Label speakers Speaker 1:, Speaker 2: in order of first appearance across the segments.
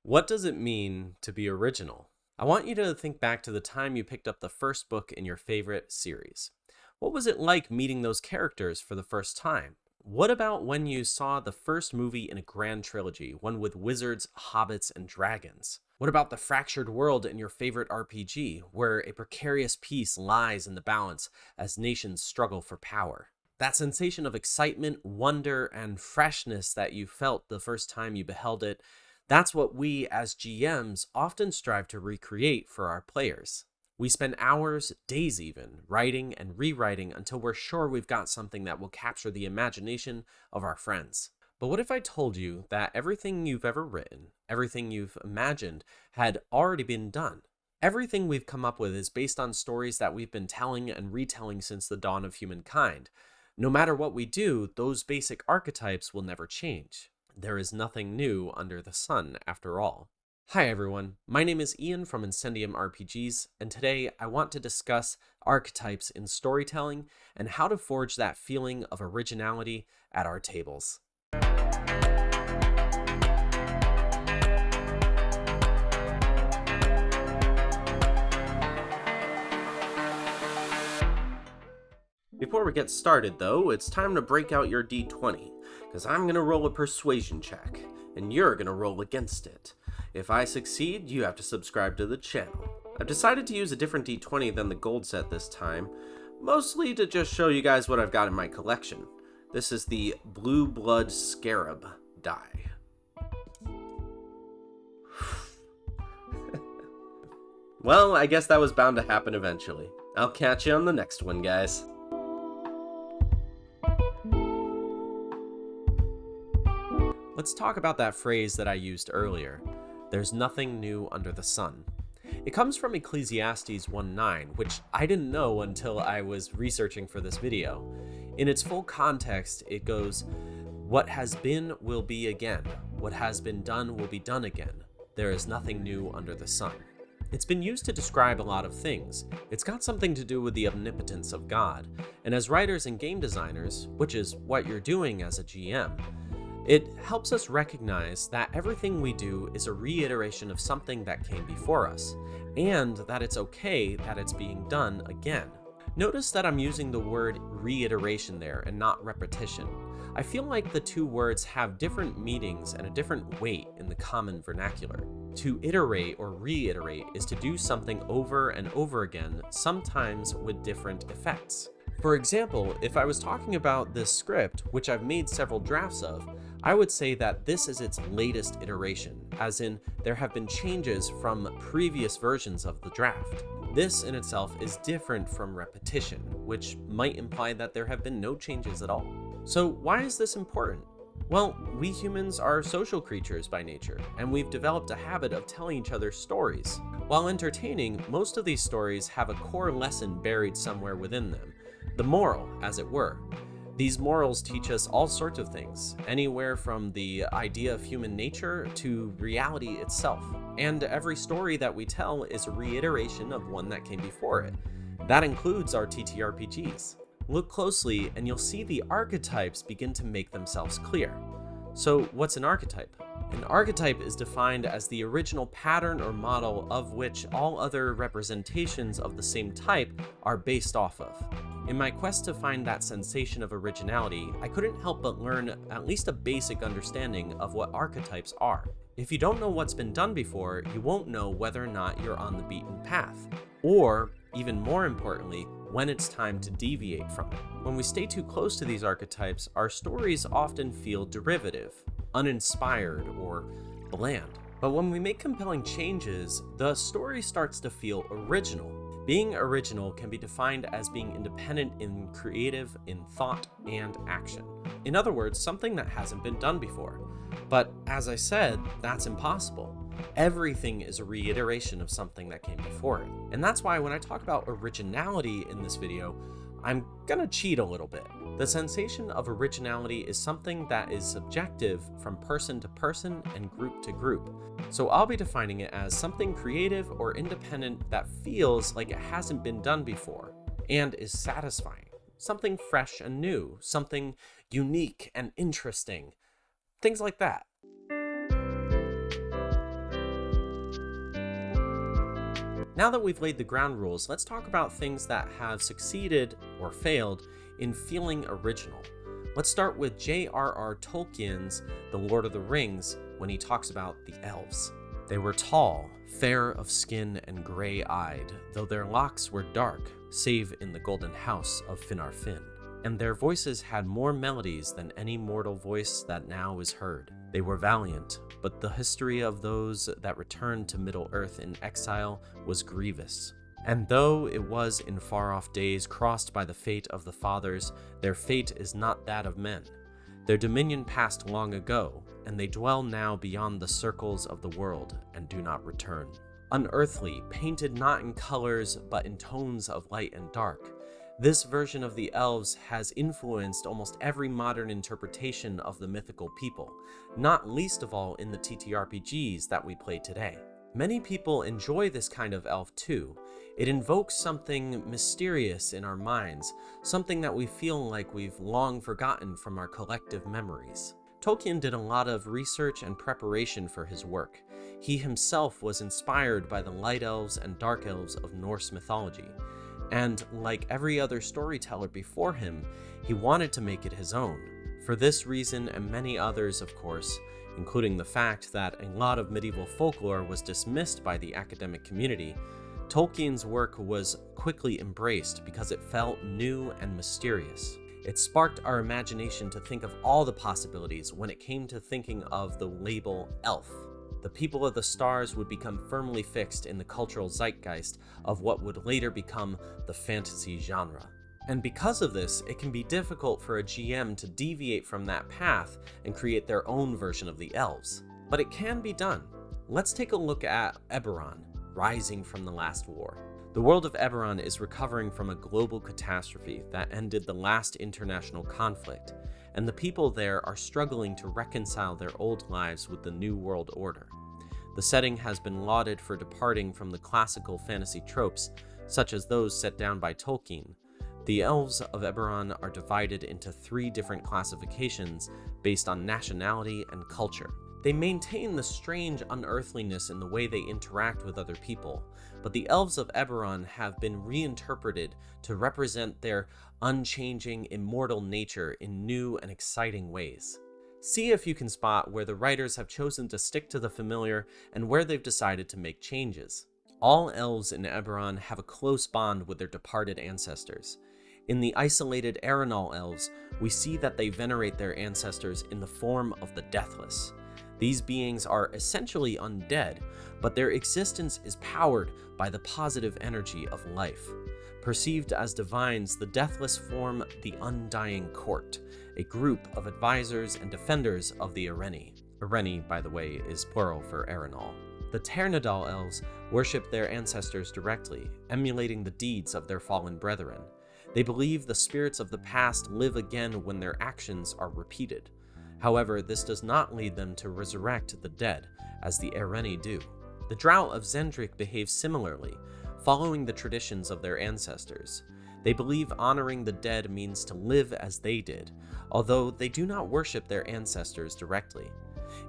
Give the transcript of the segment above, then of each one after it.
Speaker 1: What does it mean to be original? I want you to think back to the time you picked up the first book in your favorite series. What was it like meeting those characters for the first time? What about when you saw the first movie in a grand trilogy, one with wizards, hobbits, and dragons? What about the fractured world in your favorite RPG, where a precarious peace lies in the balance as nations struggle for power? That sensation of excitement, wonder, and freshness that you felt the first time you beheld it, that's what we as GMs often strive to recreate for our players. We spend hours, days even, writing and rewriting until we're sure we've got something that will capture the imagination of our friends. But what if I told you that everything you've ever written, everything you've imagined, had already been done? Everything we've come up with is based on stories that we've been telling and retelling since the dawn of humankind. No matter what we do, those basic archetypes will never change. There is nothing new under the sun, after all. Hi everyone, my name is Ian from Incendium RPGs, and today I want to discuss archetypes in storytelling and how to forge that feeling of originality at our tables. Before we get started though, it's time to break out your d20, because I'm going to roll a persuasion check, and you're going to roll against it. If I succeed, you have to subscribe to the channel. I've decided to use a different d20 than the gold set this time, mostly to just show you guys what I've got in my collection. This is the Blue Blood Scarab die. Well, I guess that was bound to happen eventually. I'll catch you on the next one, guys. Let's talk about that phrase that I used earlier. There's nothing new under the sun. It comes from Ecclesiastes 1:9, which I didn't know until I was researching for this video. In its full context, it goes, "What has been will be again. What has been done will be done again. There is nothing new under the sun." It's been used to describe a lot of things. It's got something to do with the omnipotence of God. And as writers and game designers, which is what you're doing as a GM, it helps us recognize that everything we do is a reiteration of something that came before us, and that it's okay that it's being done again. Notice that I'm using the word reiteration there and not repetition. I feel like the two words have different meanings and a different weight in the common vernacular. To iterate or reiterate is to do something over and over again, sometimes with different effects. For example, if I was talking about this script, which I've made several drafts of, I would say that this is its latest iteration, as in there have been changes from previous versions of the draft. This in itself is different from repetition, which might imply that there have been no changes at all. So why is this important? Well, we humans are social creatures by nature, and we've developed a habit of telling each other stories. While entertaining, most of these stories have a core lesson buried somewhere within them, the moral, as it were. These morals teach us all sorts of things, anywhere from the idea of human nature to reality itself. And every story that we tell is a reiteration of one that came before it. That includes our TTRPGs. Look closely and you'll see the archetypes begin to make themselves clear. So what's an archetype? An archetype is defined as the original pattern or model of which all other representations of the same type are based off of. In my quest to find that sensation of originality, I couldn't help but learn at least a basic understanding of what archetypes are. If you don't know what's been done before, you won't know whether or not you're on the beaten path, or, even more importantly, when it's time to deviate from it. When we stay too close to these archetypes, our stories often feel derivative, uninspired, or bland. But when we make compelling changes, the story starts to feel original. Being original can be defined as being independent in creative, in thought, and action. In other words, something that hasn't been done before. But as I said, that's impossible. Everything is a reiteration of something that came before it. And that's why when I talk about originality in this video, I'm gonna cheat a little bit. The sensation of originality is something that is subjective from person to person and group to group. So I'll be defining it as something creative or independent that feels like it hasn't been done before and is satisfying. Something fresh and new, something unique and interesting, things like that. Now that we've laid the ground rules, let's talk about things that have succeeded or failed in feeling original. Let's start with J.R.R. Tolkien's The Lord of the Rings when he talks about the elves. They were tall, fair of skin and gray-eyed, though their locks were dark, save in the golden house of Finarfin. And their voices had more melodies than any mortal voice that now is heard. They were valiant, but the history of those that returned to Middle-earth in exile was grievous. And though it was in far-off days crossed by the fate of the fathers, their fate is not that of men. Their dominion passed long ago, and they dwell now beyond the circles of the world and do not return. Unearthly, painted not in colors but in tones of light and dark, this version of the elves has influenced almost every modern interpretation of the mythical people, not least of all in the TTRPGs that we play today. Many people enjoy this kind of elf too. It invokes something mysterious in our minds, something that we feel like we've long forgotten from our collective memories. Tolkien did a lot of research and preparation for his work. He himself was inspired by the light elves and dark elves of Norse mythology. And like every other storyteller before him, he wanted to make it his own. For this reason and many others, of course, including the fact that a lot of medieval folklore was dismissed by the academic community, Tolkien's work was quickly embraced because it felt new and mysterious. It sparked our imagination to think of all the possibilities when it came to thinking of the label elf. The people of the stars would become firmly fixed in the cultural zeitgeist of what would later become the fantasy genre. And because of this, it can be difficult for a GM to deviate from that path and create their own version of the elves. But it can be done. Let's take a look at Eberron, rising from the last war. The world of Eberron is recovering from a global catastrophe that ended the last international conflict, and the people there are struggling to reconcile their old lives with the new world order. The setting has been lauded for departing from the classical fantasy tropes, such as those set down by Tolkien. The elves of Eberron are divided into 3 different classifications based on nationality and culture. They maintain the strange unearthliness in the way they interact with other people, but the elves of Eberron have been reinterpreted to represent their unchanging, immortal nature in new and exciting ways. See if you can spot where the writers have chosen to stick to the familiar and where they've decided to make changes. All elves in Eberron have a close bond with their departed ancestors. In the isolated Arenal elves, we see that they venerate their ancestors in the form of the Deathless. These beings are essentially undead, but their existence is powered by the positive energy of life. Perceived as divines, the Deathless form the Undying Court, a group of advisors and defenders of the Areni. Areni, by the way, is plural for Arenal. The Ternadal elves worship their ancestors directly, emulating the deeds of their fallen brethren. They believe the spirits of the past live again when their actions are repeated. However, this does not lead them to resurrect the dead, as the Areni do. The Drow of Zendrik behave similarly, following the traditions of their ancestors. They believe honoring the dead means to live as they did, although they do not worship their ancestors directly.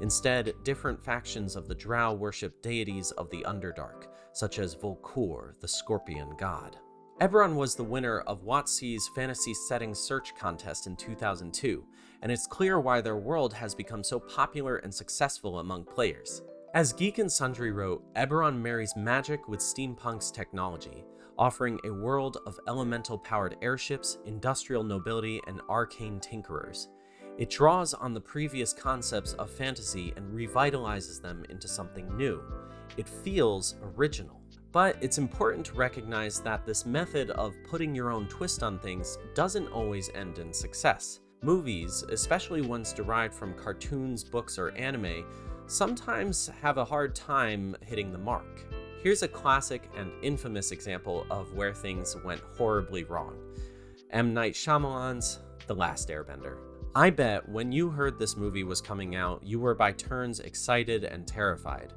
Speaker 1: Instead, different factions of the Drow worship deities of the Underdark, such as Volkur, the Scorpion god. Eberron was the winner of WotC's Fantasy Setting Search Contest in 2002, and it's clear why their world has become so popular and successful among players. As Geek and Sundry wrote, Eberron marries magic with steampunk's technology, offering a world of elemental-powered airships, industrial nobility, and arcane tinkerers. It draws on the previous concepts of fantasy and revitalizes them into something new. It feels original. But it's important to recognize that this method of putting your own twist on things doesn't always end in success. Movies, especially ones derived from cartoons, books, or anime, sometimes have a hard time hitting the mark. Here's a classic and infamous example of where things went horribly wrong. M. Night Shyamalan's The Last Airbender. I bet when you heard this movie was coming out, you were by turns excited and terrified.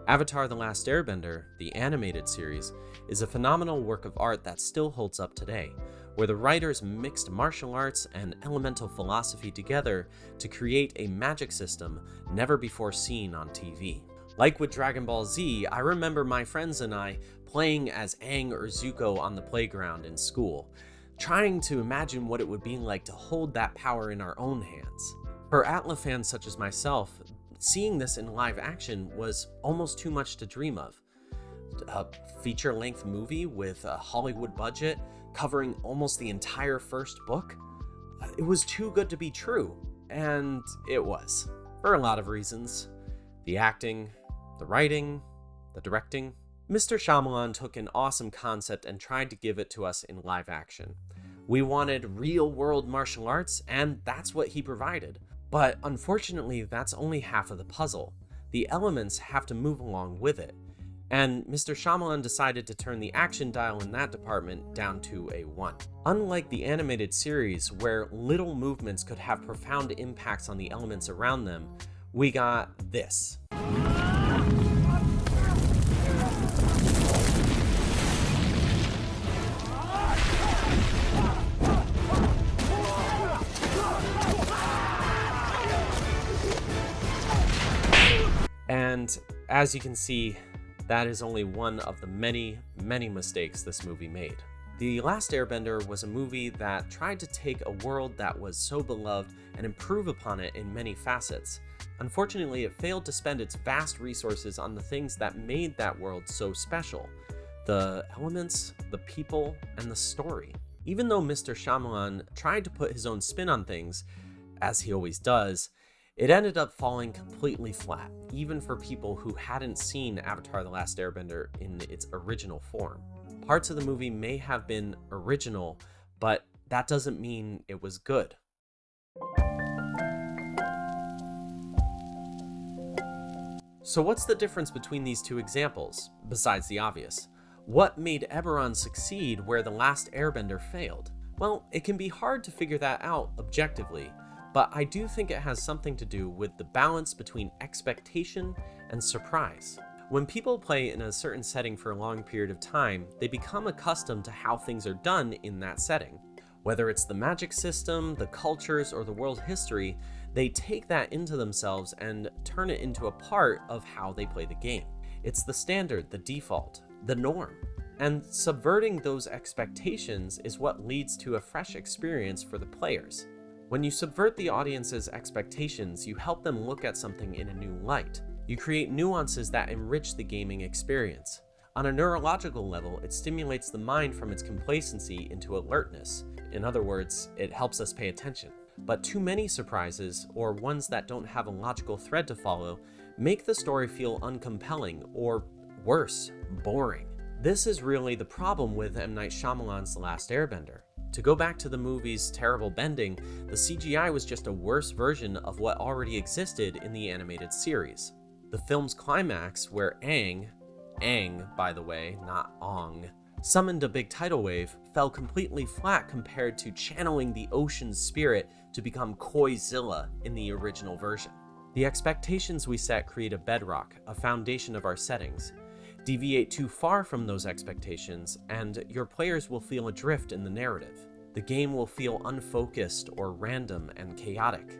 Speaker 1: Avatar: The Last Airbender, the animated series, is a phenomenal work of art that still holds up today, where the writers mixed martial arts and elemental philosophy together to create a magic system never before seen on TV. Like with Dragon Ball Z, I remember my friends and I playing as Aang or Zuko on the playground in school, trying to imagine what it would be like to hold that power in our own hands. For Atla fans such as myself, seeing this in live action was almost too much to dream of. A feature-length movie with a Hollywood budget covering almost the entire first book? It was too good to be true, and it was, for a lot of reasons. The acting, the writing, the directing. Mr. Shyamalan took an awesome concept and tried to give it to us in live action. We wanted real-world martial arts, and that's what he provided. But unfortunately, that's only half of the puzzle. The elements have to move along with it. And Mr. Shyamalan decided to turn the action dial in that department down to a 1. Unlike the animated series, where little movements could have profound impacts on the elements around them, we got this. And as you can see, that is only one of the many, many mistakes this movie made. The Last Airbender was a movie that tried to take a world that was so beloved and improve upon it in many facets. Unfortunately, it failed to spend its vast resources on the things that made that world so special: the elements, the people, and the story. Even though Mr. Shyamalan tried to put his own spin on things, as he always does, it ended up falling completely flat, even for people who hadn't seen Avatar: The Last Airbender in its original form. Parts of the movie may have been original, but that doesn't mean it was good. So what's the difference between these two examples, besides the obvious? What made Eberron succeed where The Last Airbender failed? Well, it can be hard to figure that out objectively, but I do think it has something to do with the balance between expectation and surprise. When people play in a certain setting for a long period of time, they become accustomed to how things are done in that setting. Whether it's the magic system, the cultures, or the world history, they take that into themselves and turn it into a part of how they play the game. It's the standard, the default, the norm. And subverting those expectations is what leads to a fresh experience for the players. When you subvert the audience's expectations, you help them look at something in a new light. You create nuances that enrich the gaming experience. On a neurological level, it stimulates the mind from its complacency into alertness. In other words, it helps us pay attention. But too many surprises, or ones that don't have a logical thread to follow, make the story feel uncompelling, or worse, boring. This is really the problem with M. Night Shyamalan's The Last Airbender. To go back to the movie's terrible bending, the CGI was just a worse version of what already existed in the animated series. The film's climax, where Aang, by the way, not Ong, summoned a big tidal wave, fell completely flat compared to channeling the ocean's spirit to become Koizilla in the original version. The expectations we set create a bedrock, a foundation of our settings. Deviate too far from those expectations, and your players will feel adrift in the narrative. The game will feel unfocused or random and chaotic.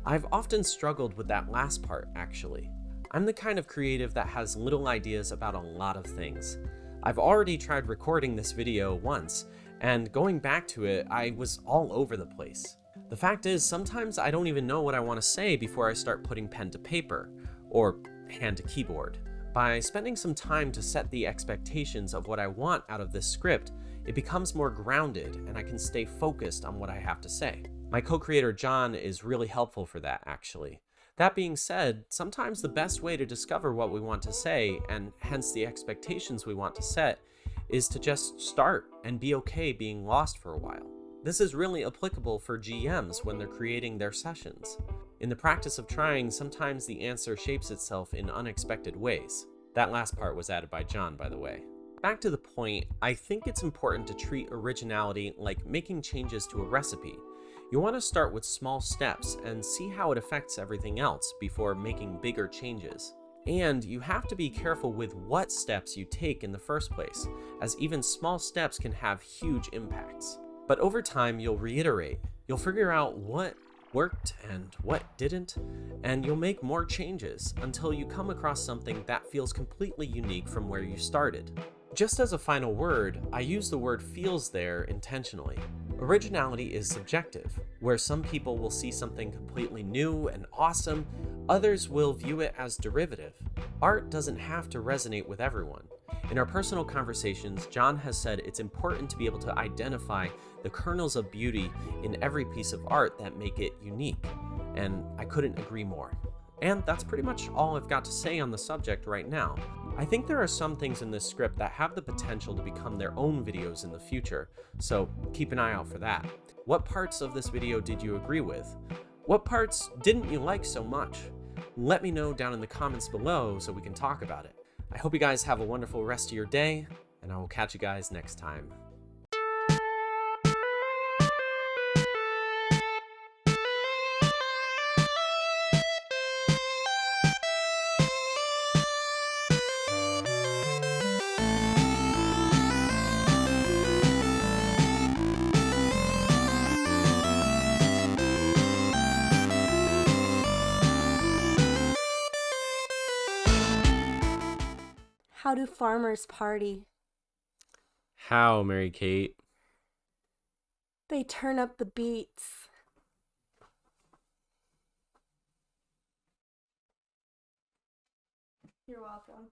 Speaker 1: I've often struggled with that last part, actually. I'm the kind of creative that has little ideas about a lot of things. I've already tried recording this video once, and going back to it, I was all over the place. The fact is, sometimes I don't even know what I want to say before I start putting pen to paper, or hand to keyboard. By spending some time to set the expectations of what I want out of this script, it becomes more grounded and I can stay focused on what I have to say. My co-creator John is really helpful for that, actually. That being said, sometimes the best way to discover what we want to say, and hence the expectations we want to set, is to just start and be okay being lost for a while. This is really applicable for GMs when they're creating their sessions. In the practice of trying, sometimes the answer shapes itself in unexpected ways. That last part was added by John, by the way. Back to the point, I think it's important to treat originality like making changes to a recipe. You want to start with small steps and see how it affects everything else before making bigger changes. And you have to be careful with what steps you take in the first place, as even small steps can have huge impacts. But over time, you'll reiterate. You'll figure out what worked and what didn't, and you'll make more changes until you come across something that feels completely unique from where you started. Just as a final word, I use the word feels there intentionally. Originality is subjective, where some people will see something completely new and awesome, others will view it as derivative. Art doesn't have to resonate with everyone. In our personal conversations, John has said it's important to be able to identify the kernels of beauty in every piece of art that make it unique, and I couldn't agree more. And that's pretty much all I've got to say on the subject right now. I think there are some things in this script that have the potential to become their own videos in the future, so keep an eye out for that. What parts of this video did you agree with? What parts didn't you like so much? Let me know down in the comments below so we can talk about it. I hope you guys have a wonderful rest of your day, and I will catch you guys next time.
Speaker 2: How do farmers party?
Speaker 1: How, Mary Kate?
Speaker 2: They turn up the beats. You're welcome.